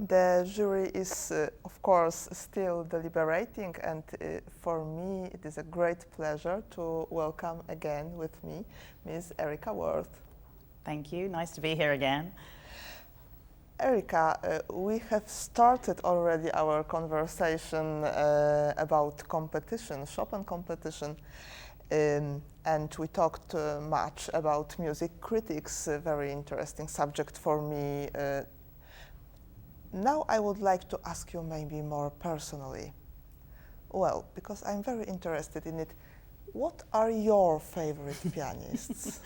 The jury is, of course, still deliberating, and for me it is a great pleasure to welcome again with me Ms. Erika Worth. Thank you. Nice to be here again. Erika, we have started already our conversation about competition, Chopin competition, and we talked much about music critics, a very interesting subject for me. Now I would like to ask you maybe more personally. Well, because I'm very interested in it, what are your favorite pianists?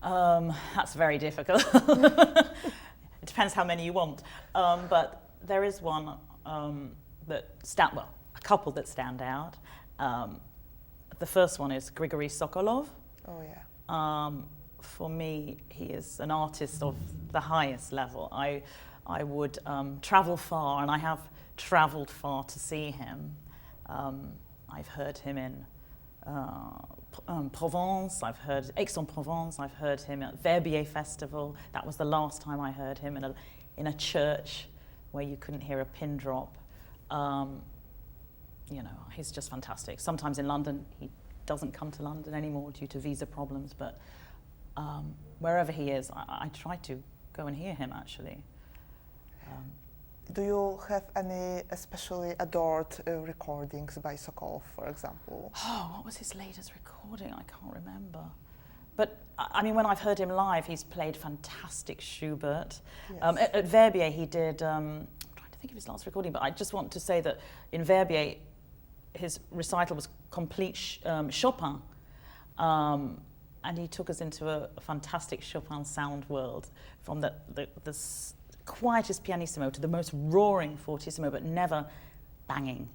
That's very difficult. It depends how many you want. But there is one a couple that stand out. The first one is Grigory Sokolov. Oh yeah. For me, he is an artist of the highest level. I would travel far, and I have traveled far to see him. I've heard him in Provence, I've heard Aix-en-Provence, I've heard him at Verbier Festival. That was the last time I heard him in a church where you couldn't hear a pin drop. You know, he's just fantastic. Sometimes in London, he doesn't come to London anymore due to visa problems, but wherever he is, I try to go and hear him, actually. Do you have any especially adored recordings by Sokolov, for example? Oh, what was his latest recording? I can't remember. But, I mean, when I've heard him live, he's played fantastic Schubert. Yes. At Verbier, he did, I'm trying to think of his last recording, but I just want to say that in Verbier, his recital was complete Chopin. And he took us into a fantastic Chopin sound world, from the quietest pianissimo to the most roaring fortissimo, but never banging.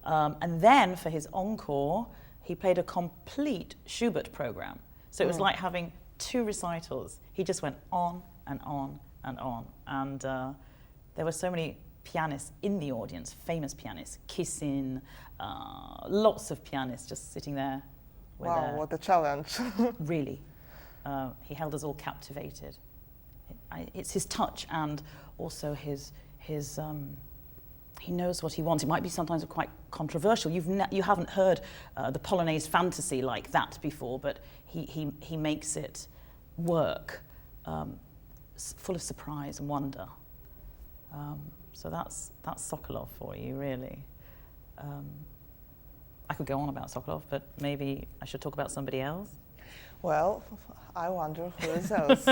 And then for his encore, he played a complete Schubert program. So it was like having two recitals. He just went on and on and on. And there were so many pianists in the audience, famous pianists, Kissin, lots of pianists just sitting there. Wow, what a challenge. Really. He held us all captivated. It's his touch, and also his he knows what he wants. It might be sometimes quite controversial. You haven't heard the Polonaise fantasy like that before, but he makes it work, full of surprise and wonder. So that's Sokolov for you, really. I could go on about Sokolov, but maybe I should talk about somebody else. Well, I wonder who is else.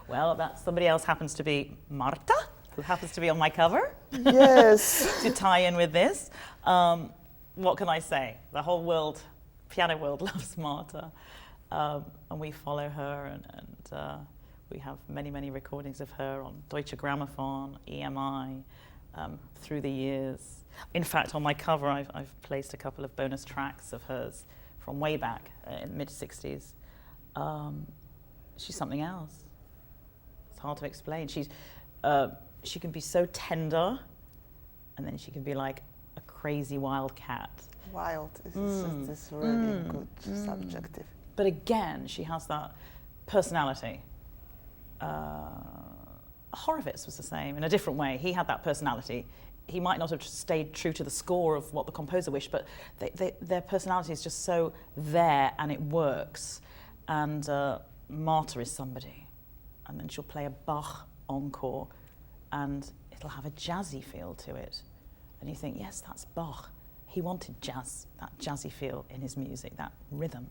Well, that somebody else happens to be Marta, who happens to be on my cover. Yes. To tie in with this. What can I say? The whole world, piano world, loves Marta. And we follow her, and we have many, many recordings of her on Deutsche Grammophon, EMI, through the years. In fact, on my cover, I've placed a couple of bonus tracks of hers from way back in the mid-60s. She's something else. It's hard to explain. She can be so tender, and then she can be like a crazy wild cat. Wild is really good subjective. But again, she has that personality. Horowitz was the same in a different way. He had that personality. He might not have stayed true to the score of what the composer wished, but their personality is just so there, and it works. And Marta is somebody. And then she'll play a Bach encore, and it'll have a jazzy feel to it. And you think, yes, that's Bach. He wanted jazz, that jazzy feel in his music, that rhythm.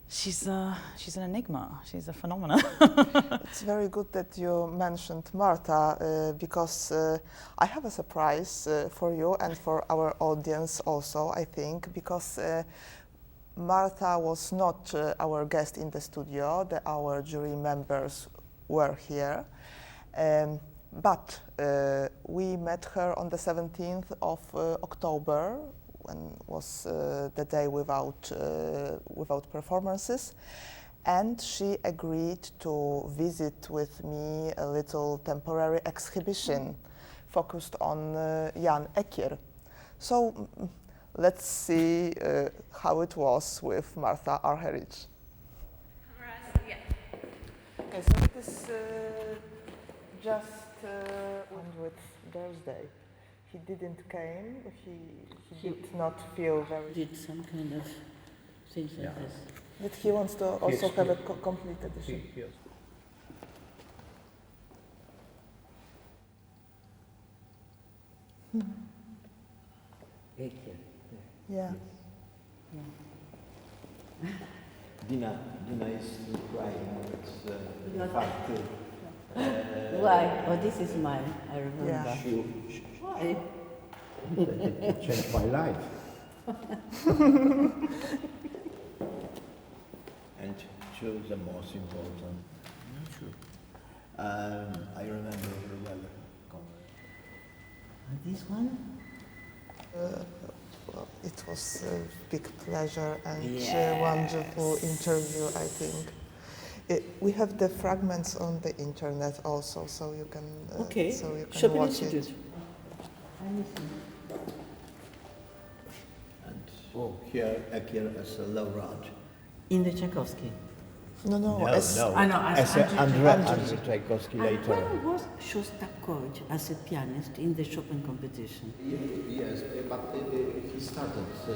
She's an enigma. She's a phenomenon. It's very good that you mentioned Marta, because I have a surprise for you and for our audience also, I think, because Marta was not our guest in the studio. Our jury members were here. But we met her on the 17th of October, when was the day without performances, and she agreed to visit with me a little temporary exhibition focused on Jan Ekier. So let's see how it was with Marta Argerich. Yeah. Okay, so it is just 100th birthday. He didn't came. He did not feel very. Did some kind of things like this. But he wants to also have a complete edition. Yeah. Dina is crying. It's in fact. Why? Oh, this is mine. I remember. Yeah. Why? It changed my life. And choose the most important. I remember very well. This one? Well, it was a big pleasure and a wonderful interview, I think. We have the fragments on the internet also, so you can, so you can Chopin watch Institute. it. And here appear as a laureate. In the Tchaikovsky. No, as Andrzej Tchaikovsky later. When was Shostakovich as a pianist in the Chopin competition? Yes, but he started to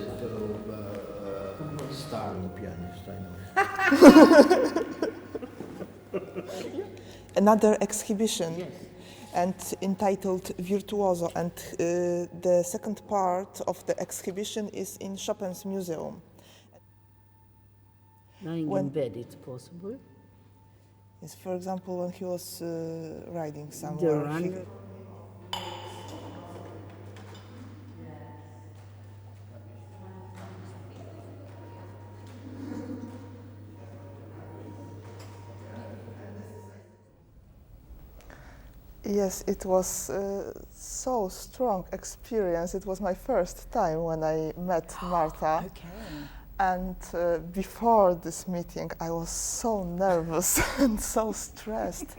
star the pianist, I know. another exhibition and entitled Virtuoso, and the second part of the exhibition is in Chopin's museum. Lying in bed, it's possible. Yes, for example, when he was riding somewhere. Yes, it was so strong experience. It was my first time when I met Marta. Okay. And before this meeting, I was so nervous and so stressed.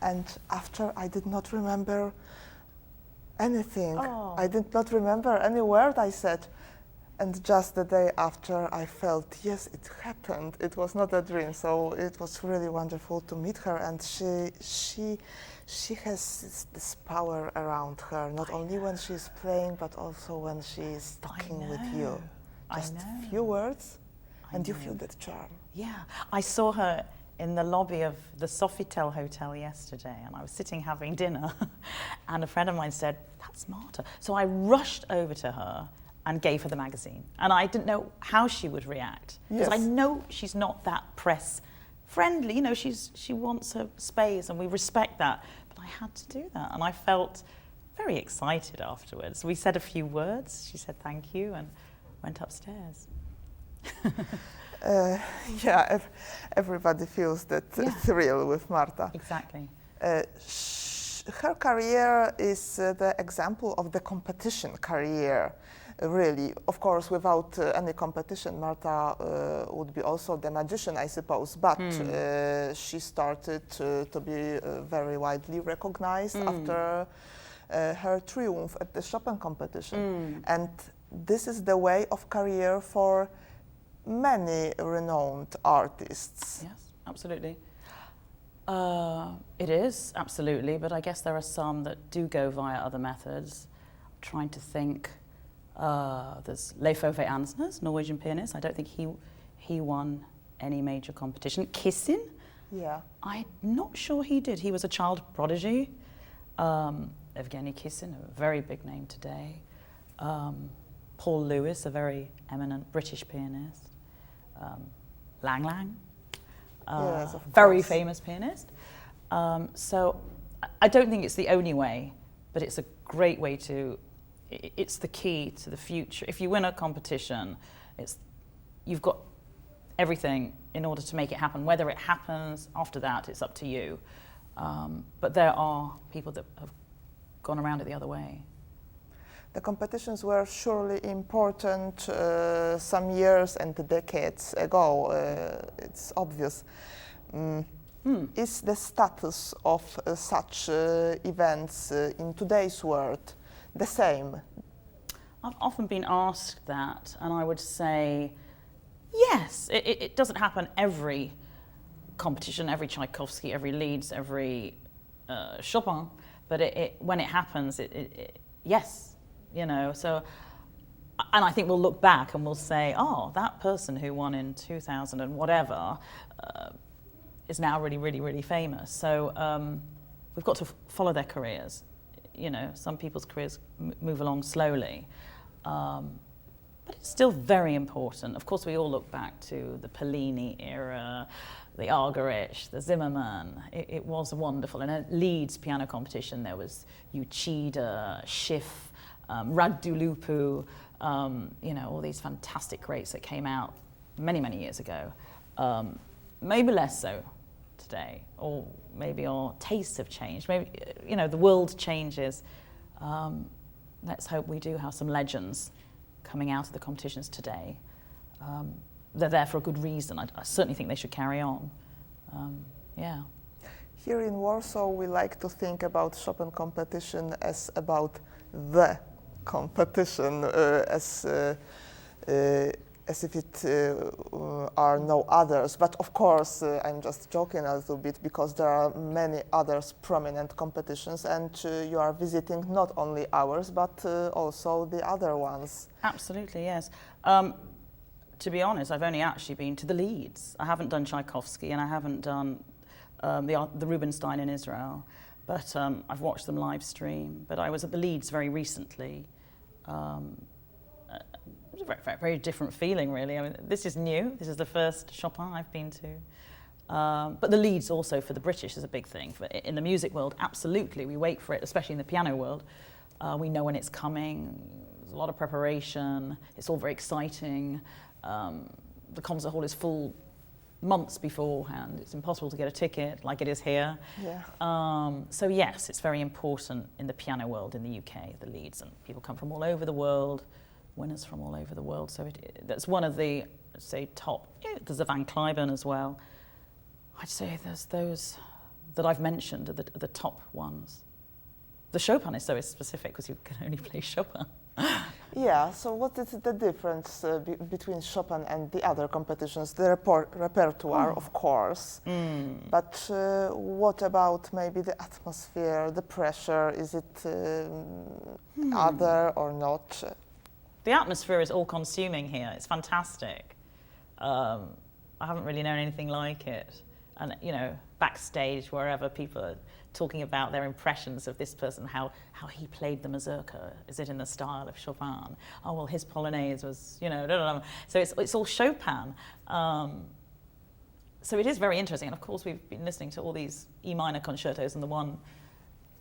And after, I did not remember anything. Oh. I did not remember any word I said. And just the day after, I felt, yes, it happened. It was not a dream. So it was really wonderful to meet her. And she has this power around her, not only when she's playing, but also when she's talking with you. Just a few words, and you feel that charm. Yeah, I saw her in the lobby of the Sofitel Hotel yesterday, and I was sitting having dinner, and a friend of mine said, "That's Marta." So I rushed over to her and gave her the magazine, and I didn't know how she would react, because I know she's not that press friendly. You know, she wants her space, and we respect that. But I had to do that, and I felt very excited afterwards. We said a few words. She said thank you, and went upstairs. Everybody feels that thrill with Marta. Exactly. Her career is the example of the competition career, really. Of course, without any competition, Marta would be also the magician, I suppose, but she started to be very widely recognized after her triumph at the Chopin competition. And this is the way of career for many renowned artists. Yes, absolutely. It is, absolutely, but I guess there are some that do go via other methods. I'm trying to think, there's Leif Ove Ansnes, Norwegian pianist. I don't think he won any major competition. Kissin? Yeah. I'm not sure he did. He was a child prodigy. Evgeny Kissin, a very big name today. Paul Lewis, a very eminent British pianist. Lang Lang, yes, of very course. famous pianist. So I don't think it's the only way, but it's a great way to, it's the key to the future. If you win a competition, you've got everything in order to make it happen. Whether it happens after that, it's up to you. But there are people that have gone around it the other way. The competitions were surely important some years and decades ago, it's obvious. Is the status of such events in today's world the same? I've often been asked that, and I would say, yes, it doesn't happen every competition, every Tchaikovsky, every Leeds, every Chopin, but when it happens, yes, you know. So, and I think we'll look back and we'll say, oh, that person who won in 2000 and whatever is now really, really, really famous. So we've got to follow their careers. You know, some people's careers move along slowly. But it's still very important. Of course, we all look back to the Pellini era, the Argerich, the Zimmermann. It was wonderful. And at Leeds piano competition, there was Uchida, Schiff, Radulupu, you know, all these fantastic greats that came out many, many years ago. Maybe less so today, or maybe our tastes have changed. Maybe, you know, the world changes. Let's hope we do have some legends coming out of the competitions today. They're there for a good reason. I certainly think they should carry on. Yeah. Here in Warsaw, we like to think about Chopin competition as about the competition, as if it are no others. But of course, I'm just joking a little bit, because there are many others prominent competitions, and you are visiting not only ours, but also the other ones. Absolutely, yes. To be honest, I've only actually been to the Leeds. I haven't done Tchaikovsky, and I haven't done the Rubinstein in Israel, but I've watched them live stream. But I was at the Leeds very recently. It was a very, very, very different feeling, really. I mean, this is new. This is the first Chopin I've been to. But the Leeds also for the British is a big thing. In the music world, absolutely, we wait for it, especially in the piano world. We know when it's coming. There's a lot of preparation. It's all very exciting. The concert hall is full months beforehand. It's impossible to get a ticket like it is here. Yeah. So yes, it's very important in the piano world in the UK, the Leeds, and people come from all over the world, winners from all over the world. So that's one of the, say, top. Yeah, there's the Van Cliburn as well. I'd say there's those that I've mentioned are the top ones. The Chopin is so specific because you can only play Chopin. Yeah, so what is the difference between Chopin and the other competitions? The repertoire, of course, but what about maybe the atmosphere, the pressure? Is it other or not? The atmosphere is all-consuming here. It's fantastic. I haven't really known anything like it. And, you know, backstage, wherever, people are talking about their impressions of this person, how he played the mazurka. Is it in the style of Chopin? Oh, well, his polonaise was, you know, blah, blah, blah. So it's all Chopin. So it is very interesting. And of course, we've been listening to all these E minor concertos and the one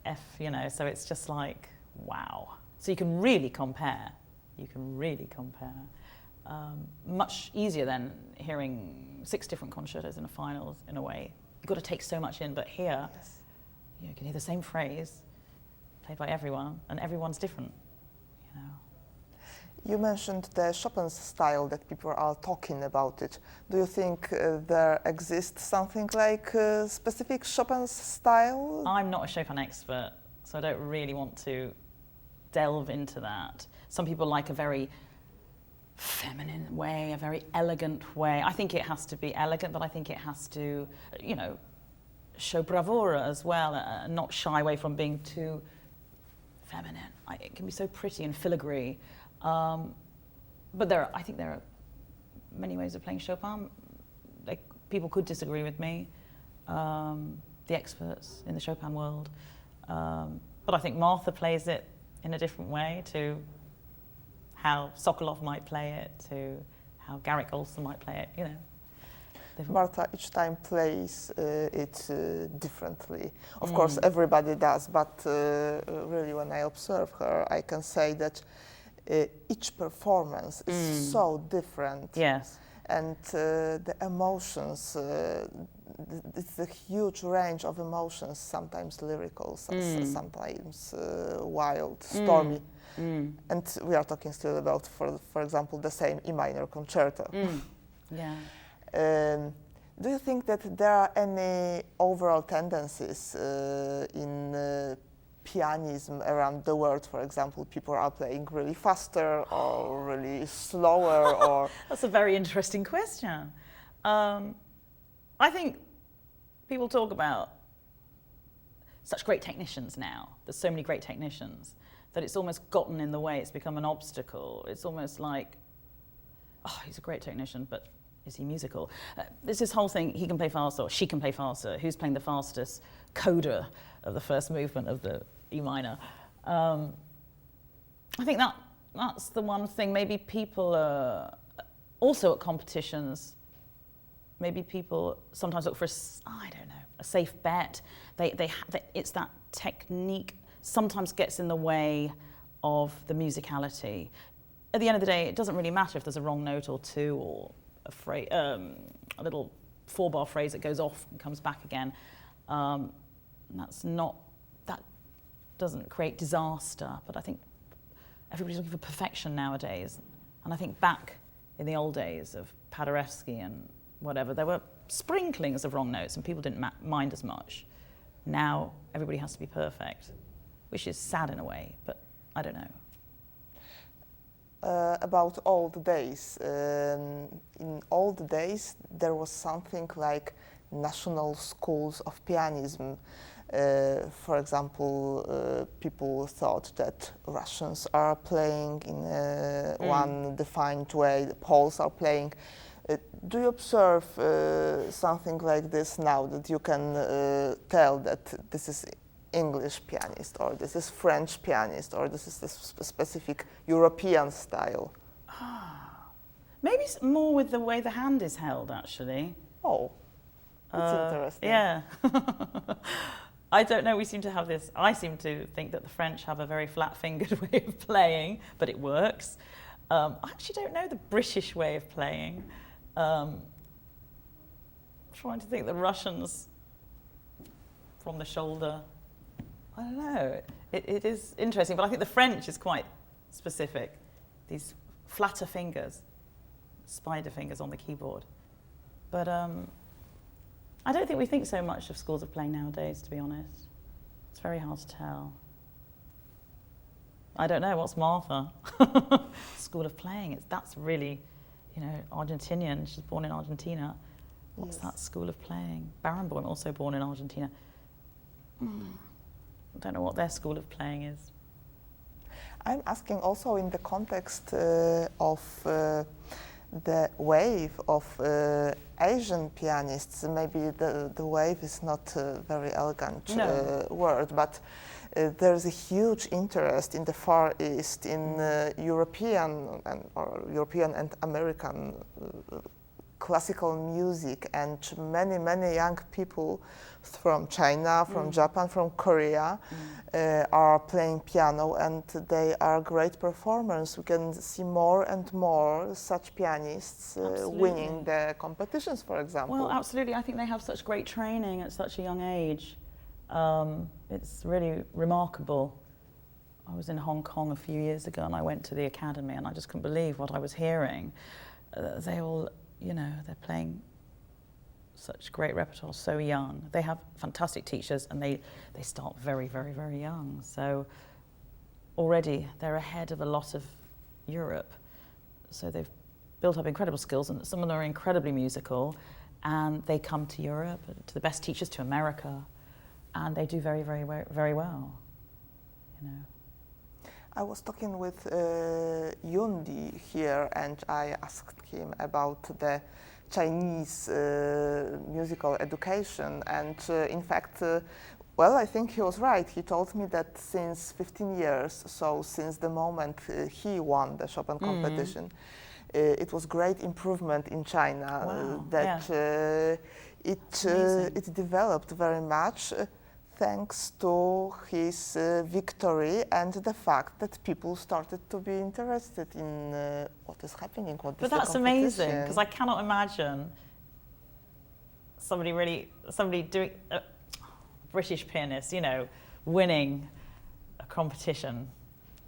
F, you know, so it's just like, wow. So you can really compare. You can really compare. Much easier than hearing 6 different concertos in a final, in a way. You've got to take so much in, but here, Yes. you can hear the same phrase played by everyone, and everyone's different, you know. You mentioned the Chopin style, that people are talking about it. Do you think there exists something like specific Chopin style? I'm not a Chopin expert, so I don't really want to delve into that. Some people like a very feminine way, a very elegant way. I think it has to be elegant, but I think it has to, you know, show bravura as well, and not shy away from being too feminine. It can be so pretty and filigree. But I think there are many ways of playing Chopin. People could disagree with me, the experts in the Chopin world. But I think Martha plays it in a different way to how Sokolov might play it, to how Garrick Olson might play it, you know. Martha each time plays it differently. Of course, everybody does, but really when I observe her, I can say that each performance is so different. Yes. And the emotions, it's a huge range of emotions, sometimes lyrical, sometimes wild, stormy. And we are talking still about, for example, the same E minor concerto. Yeah. Do you think that there are any overall tendencies in pianism around the world? For example, people are playing really faster or really slower, or That's a very interesting question. I think people talk about such great technicians now. There's so many great technicians that it's almost gotten in the way. It's become an obstacle. It's almost like, oh, he's a great technician, but is he musical? There's this whole thing, he can play faster or she can play faster. Who's playing the fastest coda of the first movement of the E minor? I think that's the one thing. Maybe people also at competitions, maybe people sometimes look for, I don't know, a safe bet. It's that technique sometimes gets in the way of the musicality. At the end of the day, it doesn't really matter if there's a wrong note or two or a little 4-bar phrase that goes off and comes back again. That doesn't create disaster, but I think everybody's looking for perfection nowadays. And I think back in the old days of Paderewski and whatever, there were sprinklings of wrong notes and people didn't mind as much. Now everybody has to be perfect, which is sad in a way, but I don't know. About old days. In old days, there was something like national schools of pianism. For example, people thought that Russians are playing in one defined way, the Poles are playing. Do you observe something like this now, that you can tell that this is English pianist, or this is French pianist, or this is a specific European style? Maybe it's more with the way the hand is held, actually. Oh, that's interesting. Yeah. I don't know, we seem to have this, I seem to think that the French have a very flat-fingered way of playing, but it works. I actually don't know the British way of playing. Trying to think the Russians from the shoulder. I don't know. It is interesting, but I think the French is quite specific. These flatter fingers, spider fingers on the keyboard. But I don't think we think so much of schools of playing nowadays, to be honest. It's very hard to tell. I don't know, what's Martha? School of playing, that's really, Argentinian. She's born in Argentina. What's that school of playing? Barenboim, also born in Argentina. I don't know what their school of playing is. I'm asking also in the context of the wave of Asian pianists. Maybe the wave is not a very elegant word, but there's a huge interest in the Far East in European and American classical music, and many young people from China, from Japan, from Korea are playing piano, and they are great performers. We can see more and more such pianists winning the competitions, for example. Well, absolutely. I think they have such great training at such a young age. It's really remarkable. I was in Hong Kong a few years ago and I went to the Academia and I just couldn't believe what I was hearing. They all, they're playing such great repertoire so young. They have fantastic teachers and they start very, very, very young. So already they're ahead of a lot of Europe. So they've built up incredible skills, and some of them are incredibly musical, and they come to Europe, to the best teachers, to America, and they do very, very, very well. I was talking with Yundi here, and I asked him about the Chinese musical education, and in fact, I think he was right. He told me that since 15 years, so since the moment he won the Chopin competition, it was great improvement in China. It developed very much. Thanks to his victory and the fact that people started to be interested in what is happening. But that's amazing, because I cannot imagine somebody doing a British pianist, winning a competition,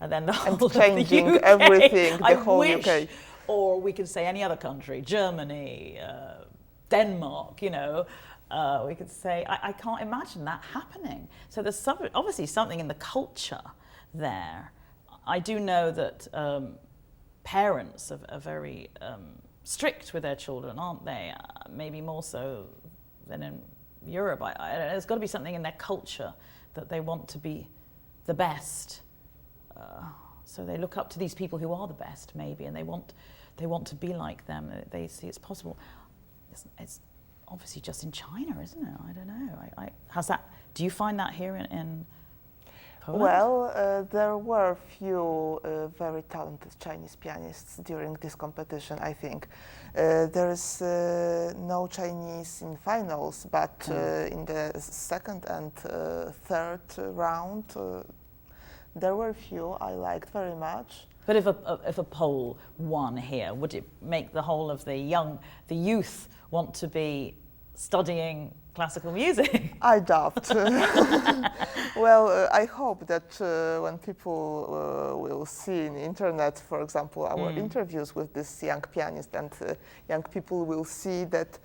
and then the whole changing of the UK. Everything, the whole UK. Or we could say any other country, Germany, Denmark, we could say, I can't imagine that happening. So there's obviously something in the culture there. I do know that parents are very strict with their children, aren't they? Maybe more so than in Europe, there's got to be something in their culture that they want to be the best. So they look up to these people who are the best, maybe, and they want to be like them. They see it's possible. It's obviously just in China, isn't it? I don't know. How's that? Do you find that here in Poland? Well, there were few very talented Chinese pianists during this competition, I think. There is no Chinese in finals, but in the second and third round, there were few I liked very much. But if a Pole won here, would it make the whole of the youth want to be studying classical music? I doubt. Well, I hope that when people will see in the internet, for example, our interviews with this young pianist, and young people will see that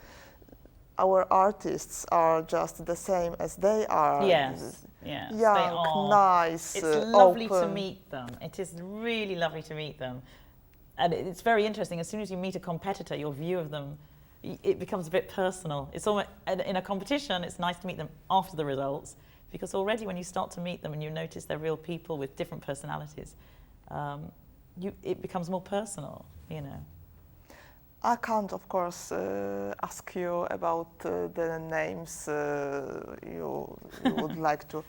our artists are just the same as they are. Yes, yes, young, they are. nice, It's lovely to open. meet them. It is really lovely to meet them. And it's very interesting. As soon as you meet a competitor, your view of them, it becomes a bit personal. It's almost, in a competition, it's nice to meet them after the results, because already when you start to meet them and you notice they're real people with different personalities, it becomes more personal, you know. I can't, of course, ask you about the names you would like to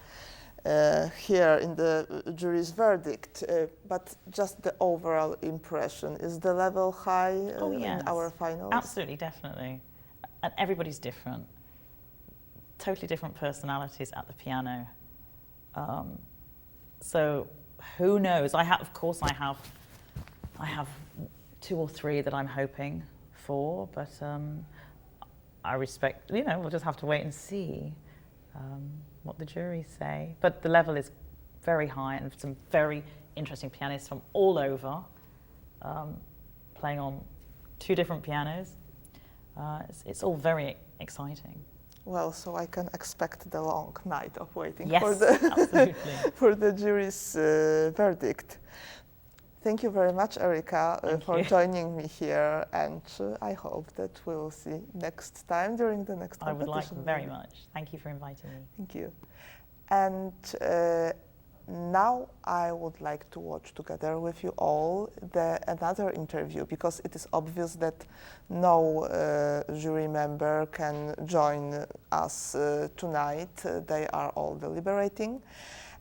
hear in the jury's verdict, but just the overall impression. Is the level high Yes. in our finals? Absolutely, definitely. And everybody's different. Totally different personalities at the piano. So who knows? I have 2 or 3 that I'm hoping for, but I respect, we'll just have to wait and see what the juries say. But the level is very high, and some very interesting pianists from all over playing on 2 different pianos. It's all very exciting. Well, so I can expect the long night of waiting Yes, for the absolutely. for the jury's verdict. Thank you very much, Erika, for joining me here, and I hope that we'll see next time during the next competition. I would like very much. Thank you for inviting me. Thank you. And now I would like to watch together with you all another interview, because it is obvious that no jury member can join us tonight. They are all deliberating,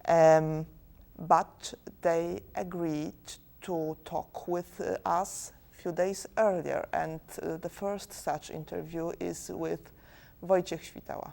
but they agreed to talk with us a few days earlier, and the first such interview is with Wojciech Świtała.